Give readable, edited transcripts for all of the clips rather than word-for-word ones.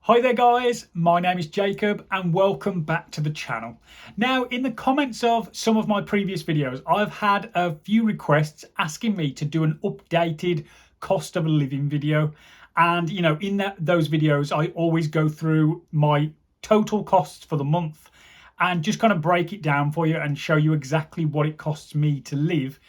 Hi there guys, my name is Jacob and welcome back to the channel. Now in the comments of some of my previous videos, I've had a few requests asking me to do an updated cost of a living video. And in those videos, I always go through my total costs for the month and just kind of break it down for you and show you exactly what it costs me to live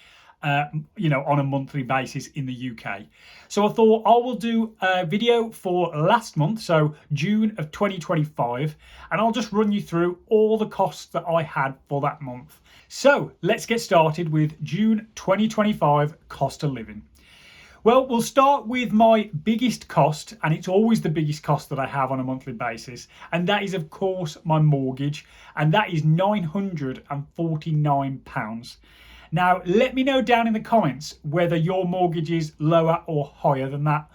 on a monthly basis in the UK. So I thought I will do a video for last month, so June of 2025, and I'll just run you through all the costs that I had for that month. So let's get started with June 2025 cost of living. Well, we'll start with my biggest cost, and it's always the biggest cost that I have on a monthly basis, and that is of course my mortgage, and that is £949. Now, let me know down in the comments whether your mortgage is lower or higher than that.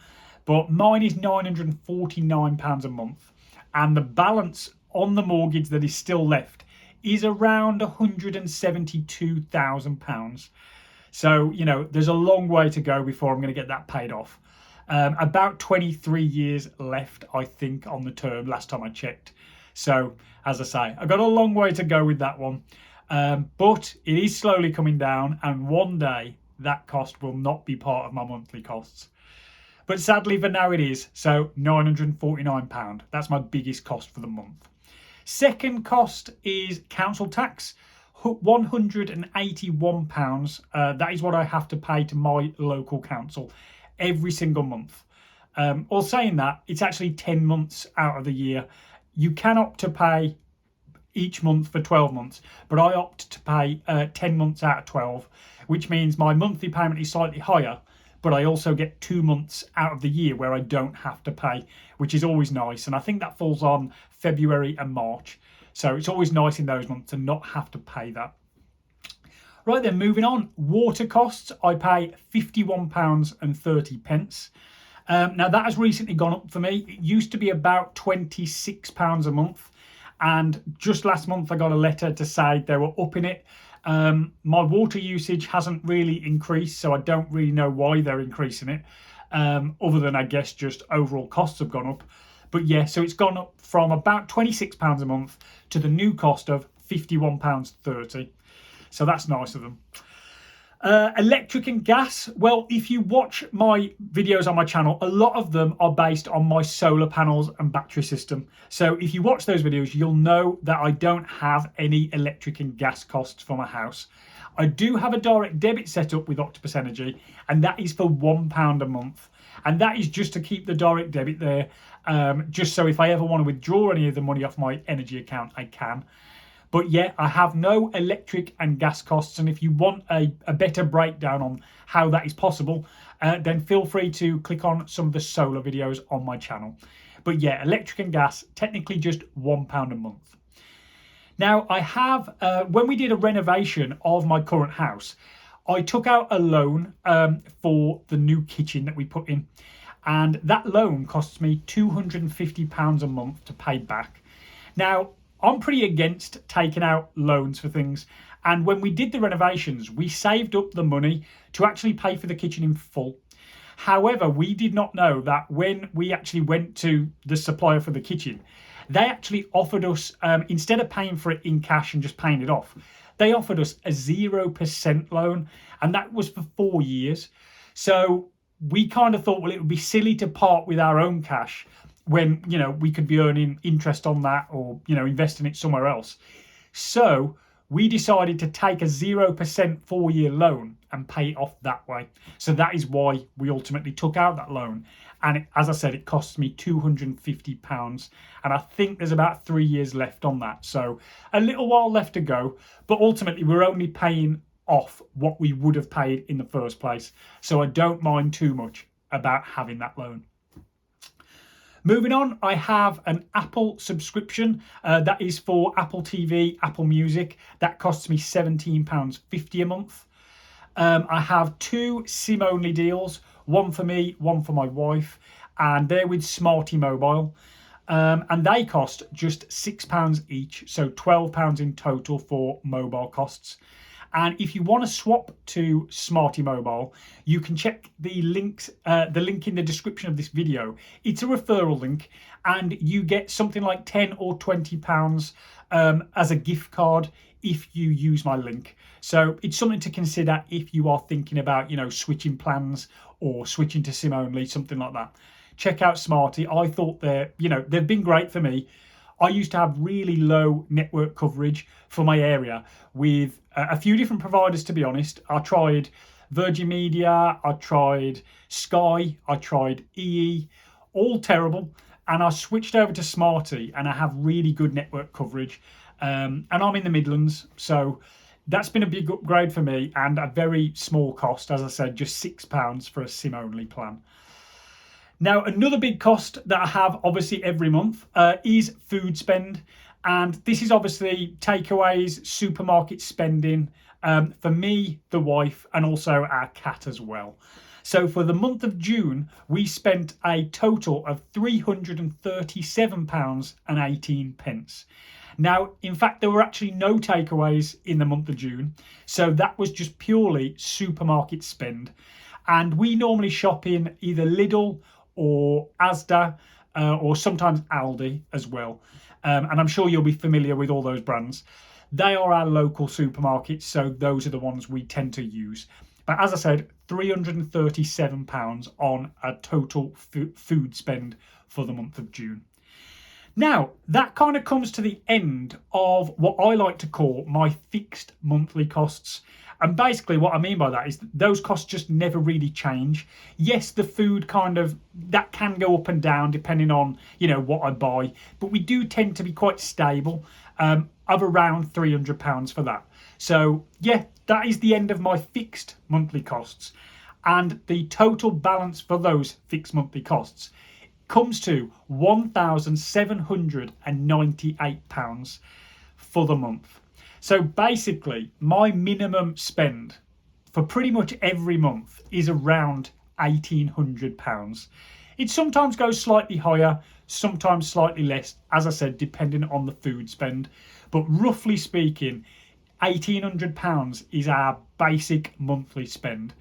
But mine is £949 a month. And the balance on the mortgage that is still left is around £172,000. So, there's a long way to go before I'm going to get that paid off. About 23 years left, I think, on the term, last time I checked. So, as I say, I've got a long way to go with that one. But it is slowly coming down, and one day that cost will not be part of my monthly costs. But sadly for now it is, so £949. That's my biggest cost for the month. Second cost is council tax, £181. That is what I have to pay to my local council every single month. Or saying that, it's actually 10 months out of the year. You can opt to pay each month for 12 months, but I opt to pay 10 months out of 12, which means my monthly payment is slightly higher, but I also get 2 months out of the year where I don't have to pay, which is always nice. And I think that falls on February and March, so it's always nice in those months to not have to pay that. Right then, moving on, water costs, I pay £51.30. Now that has recently gone up for me. It used to be about £26 a month. And just last month I got a letter to say they were upping it. My water usage hasn't really increased, so I don't really know why they're increasing it, other than I guess just overall costs have gone up. But yeah, so it's gone up from about £26 a month to the new cost of £51.30. So that's nice of them. Electric and gas, well, if you watch my videos on my channel, a lot of them are based on my solar panels and battery system. So if you watch those videos, you'll know that I don't have any electric and gas costs for my house. I do have a direct debit set up with Octopus Energy, and that is for £1 a month. And that is just to keep the direct debit there, just so if I ever want to withdraw any of the money off my energy account, I can. But yeah, I have no electric and gas costs. And if you want a better breakdown on how that is possible, then feel free to click on some of the solar videos on my channel. But yeah, electric and gas, technically just £1 a month. Now I have, when we did a renovation of my current house, I took out a loan for the new kitchen that we put in. And that loan costs me £250 a month to pay back. Now, I'm pretty against taking out loans for things. And when we did the renovations, we saved up the money to actually pay for the kitchen in full. However, we did not know that when we actually went to the supplier for the kitchen, they actually offered us, instead of paying for it in cash and just paying it off, they offered us a 0% loan, and that was for 4 years. So we kind of thought, well, it would be silly to part with our own cash when we could be earning interest on that, or investing it somewhere else. So we decided to take a 0% 4-year loan and pay it off that way. So that is why we ultimately took out that loan. And as I said, it cost me £250, and I think there's about 3 years left on that. So a little while left to go, but ultimately we're only paying off what we would have paid in the first place. So I don't mind too much about having that loan. Moving on, I have an Apple subscription that is for Apple TV, Apple Music. That costs me £17.50 a month. I have 2 SIM-only deals, one for me, one for my wife, and they're with Smarty Mobile. And they cost just £6 each, so £12 in total for mobile costs. And if you want to swap to Smarty Mobile, you can check the link in the description of this video. It's a referral link, and you get something like £10 or £20 as a gift card if you use my link. So it's something to consider if you are thinking about, switching plans or switching to SIM only, something like that. Check out Smarty. I thought they've been great for me. I used to have really low network coverage for my area with a few different providers, to be honest. I tried Virgin Media, I tried Sky, I tried EE, all terrible. And I switched over to Smarty, and I have really good network coverage. And I'm in the Midlands, so that's been a big upgrade for me, and a very small cost. As I said, just £6 for a SIM only plan. Now, another big cost that I have obviously every month is food spend. And this is obviously takeaways, supermarket spending for me, the wife, and also our cat as well. So for the month of June, we spent a total of £337.18. Now, in fact, there were actually no takeaways in the month of June. So that was just purely supermarket spend. And we normally shop in either Lidl or Asda, or sometimes Aldi as well. And I'm sure you'll be familiar with all those brands. They are our local supermarkets, so those are the ones we tend to use. But as I said, £337 on a total food spend for the month of June. Now, that kind of comes to the end of what I like to call my fixed monthly costs. And basically what I mean by that is those costs just never really change. Yes, the food that can go up and down depending on, what I buy. But we do tend to be quite stable, of around £300 for that. So yeah, that is the end of my fixed monthly costs. And the total balance for those fixed monthly costs comes to £1,798 for the month. So basically, my minimum spend for pretty much every month is around £1,800. It sometimes goes slightly higher, sometimes slightly less, as I said, depending on the food spend. But roughly speaking, £1,800 is our basic monthly spend.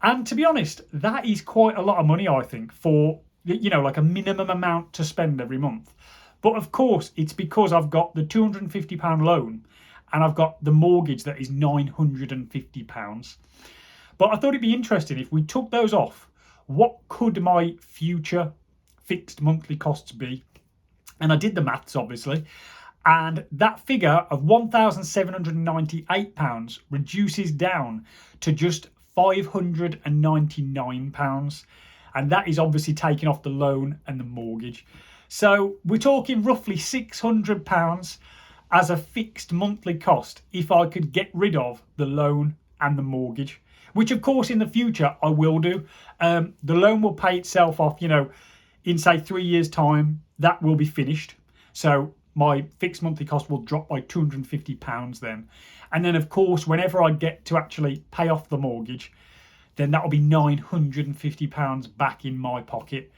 And to be honest, that is quite a lot of money, I think, for, like a minimum amount to spend every month. But of course, it's because I've got the £250 loan and I've got the mortgage that is £950. But I thought it'd be interesting if we took those off, what could my future fixed monthly costs be? And I did the maths, obviously. And that figure of £1,798 reduces down to just £599. And that is obviously taking off the loan and the mortgage. So we're talking roughly £600 as a fixed monthly cost if I could get rid of the loan and the mortgage, which of course in the future I will do. The loan will pay itself off, in say 3 years' time. That will be finished. So my fixed monthly cost will drop by £250 then. And then of course, whenever I get to actually pay off the mortgage, then that will be £950 back in my pocket.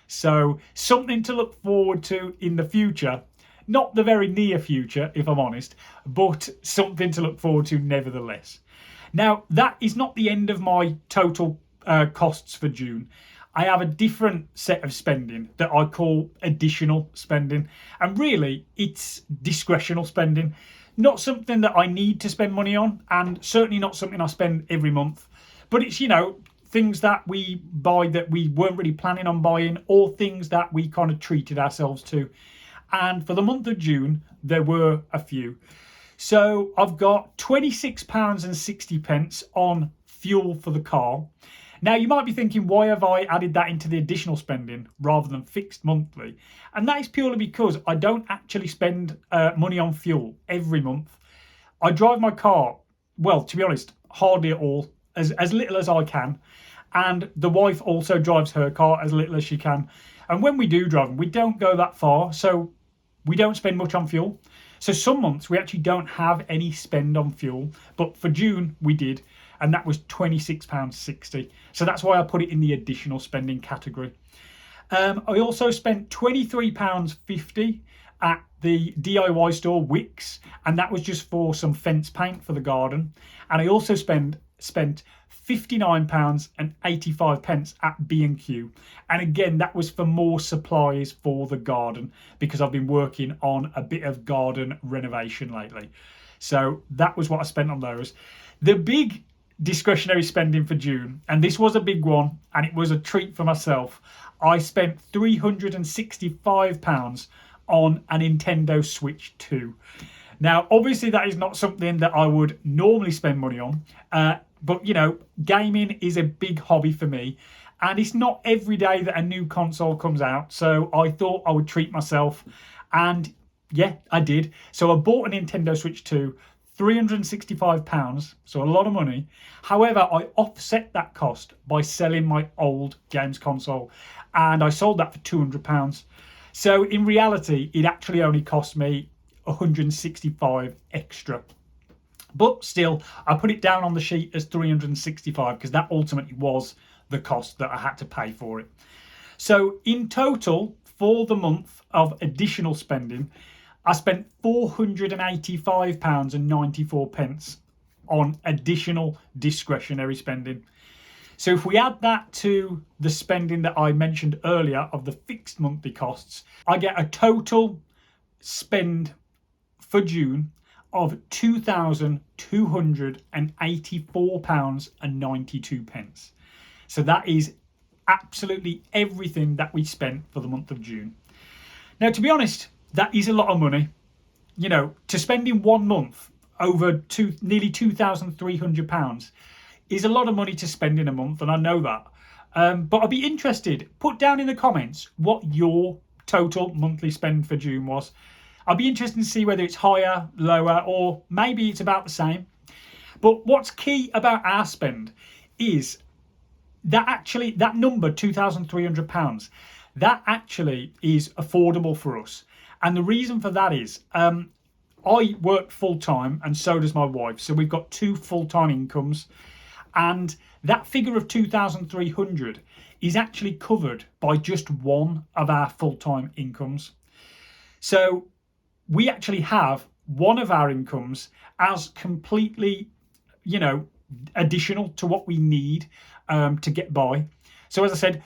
So something to look forward to in the future. Not the very near future, if I'm honest, but something to look forward to nevertheless. Now, that is not the end of my total costs for June. I have a different set of spending that I call additional spending. And really, it's discretionary spending. Not something that I need to spend money on, and certainly not something I spend every month. But it's, things that we buy that we weren't really planning on buying, or things that we kind of treated ourselves to. And for the month of June, there were a few. So I've got £26.60 on fuel for the car. Now, you might be thinking, why have I added that into the additional spending rather than fixed monthly? And that is purely because I don't actually spend money on fuel every month. I drive my car, well, to be honest, hardly at all, as little as I can. And the wife also drives her car as little as she can. And when we do drive, we don't go that far, so we don't spend much on fuel. So some months we actually don't have any spend on fuel, but for June we did, and that was £26.60. So that's why I put it in the additional spending category. I also spent £23.50 at the DIY store Wix, and that was just for some fence paint for the garden. And I also spent £59.85 at B&Q, and again that was for more supplies for the garden because I've been working on a bit of garden renovation lately. So that was what I spent on those. The big discretionary spending for June, and this was a big one and it was a treat for myself, I spent £365 on a Nintendo Switch 2. Now obviously that is not something that I would normally spend money on, but you know, gaming is a big hobby for me, and it's not every day that a new console comes out, so I thought I would treat myself, and yeah, I did. So I bought a Nintendo Switch 2, £365, so a lot of money. However, I offset that cost by selling my old games console, and I sold that for £200. So in reality, it actually only cost me £165 extra. But still, I put it down on the sheet as £365 because that ultimately was the cost that I had to pay for it. So in total, for the month of additional spending, I spent £485.94 on additional discretionary spending. So if we add that to the spending that I mentioned earlier of the fixed monthly costs, I get a total spend for June of £2,284.92. So that is absolutely everything that we spent for the month of June. Now, to be honest, that is a lot of money. You know, to spend in 1 month over nearly £2,300 is a lot of money to spend in a month, and I know that. But I'd be interested, put down in the comments what your total monthly spend for June was. I'd be interested to see whether it's higher, lower, or maybe it's about the same. But what's key about our spend is that actually, that number, £2,300, that actually is affordable for us. And the reason for that is I work full time and so does my wife. So we've got 2 full-time incomes. And that figure of 2,300 is actually covered by just one of our full-time incomes. So we actually have one of our incomes as completely, you know, additional to what we need to get by. So as I said,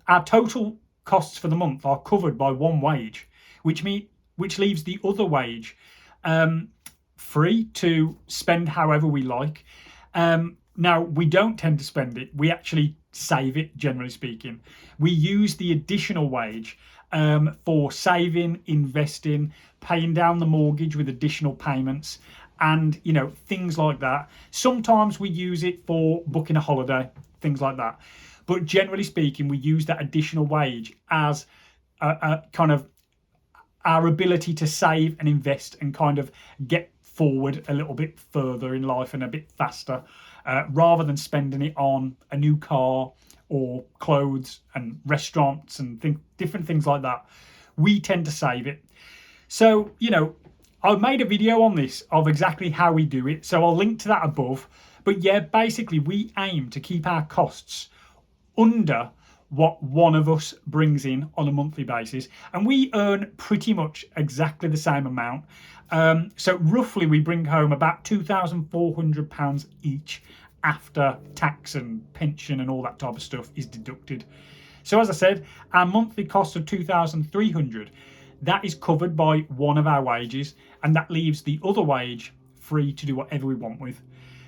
our total costs for the month are covered by one wage, which leaves the other wage free to spend however we like. Now, we don't tend to spend it. We actually save it, generally speaking. We use the additional wage for saving, investing, paying down the mortgage with additional payments, and, you know, things like that. Sometimes we use it for booking a holiday, things like that. But generally speaking, we use that additional wage as a kind of our ability to save and invest and kind of get forward a little bit further in life and a bit faster, rather than spending it on a new car or clothes and restaurants and different things like that. We tend to save it. So, you know, I made a video on this of exactly how we do it, so I'll link to that above. But yeah, basically we aim to keep our costs under what one of us brings in on a monthly basis, and we earn pretty much exactly the same amount. So roughly we bring home about £2,400 each after tax and pension and all that type of stuff is deducted. So as I said, our monthly cost of £2,300, that is covered by one of our wages, and that leaves the other wage free to do whatever we want with.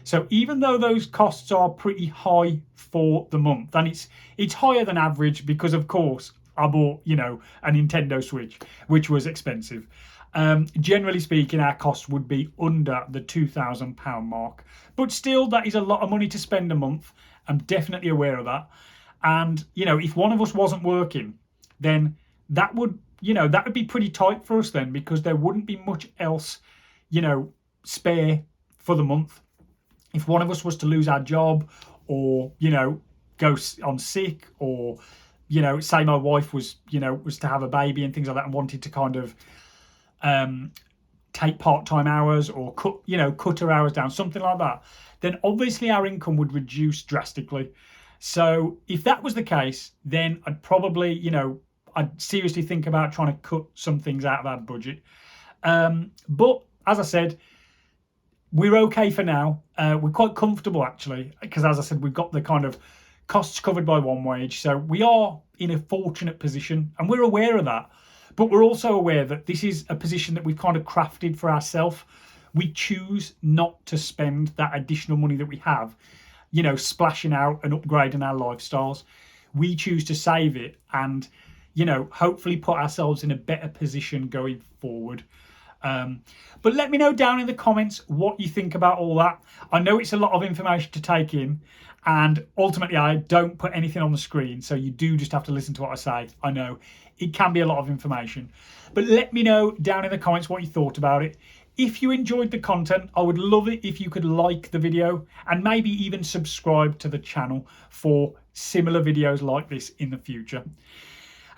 So even though those costs are pretty high for the month, and it's higher than average because, of course, I bought, you know, a Nintendo Switch, which was expensive. Generally speaking, our costs would be under the £2,000 mark. But still, that is a lot of money to spend a month. I'm definitely aware of that. And, you know, if one of us wasn't working, then that would, you know, that would be pretty tight for us then, because there wouldn't be much else, you know, spare for the month. If one of us was to lose our job, or, you know, go on sick, or, you know, say my wife was, you know, was to have a baby and things like that and wanted to kind of take part-time hours or cut her hours down, something like that, then obviously our income would reduce drastically. So if that was the case, then I'd probably, you know, I'd seriously think about trying to cut some things out of our budget. But as I said, we're okay for now. We're quite comfortable actually, because as I said, we've got the kind of costs covered by one wage. So we are in a fortunate position, and we're aware of that. But we're also aware that this is a position that we've kind of crafted for ourselves. We choose not to spend that additional money that we have, you know, splashing out and upgrading our lifestyles. We choose to save it and, you know, hopefully put ourselves in a better position going forward. But let me know down in the comments what you think about all that. I know it's a lot of information to take in, and ultimately I don't put anything on the screen, so you do just have to listen to what I say. I know it can be a lot of information, but let me know down in the comments what you thought about it. If you enjoyed the content, I would love it if you could like the video and maybe even subscribe to the channel for similar videos like this in the future.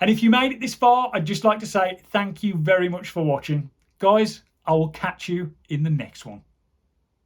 And if you made it this far, I'd just like to say thank you very much for watching. Guys, I will catch you in the next one.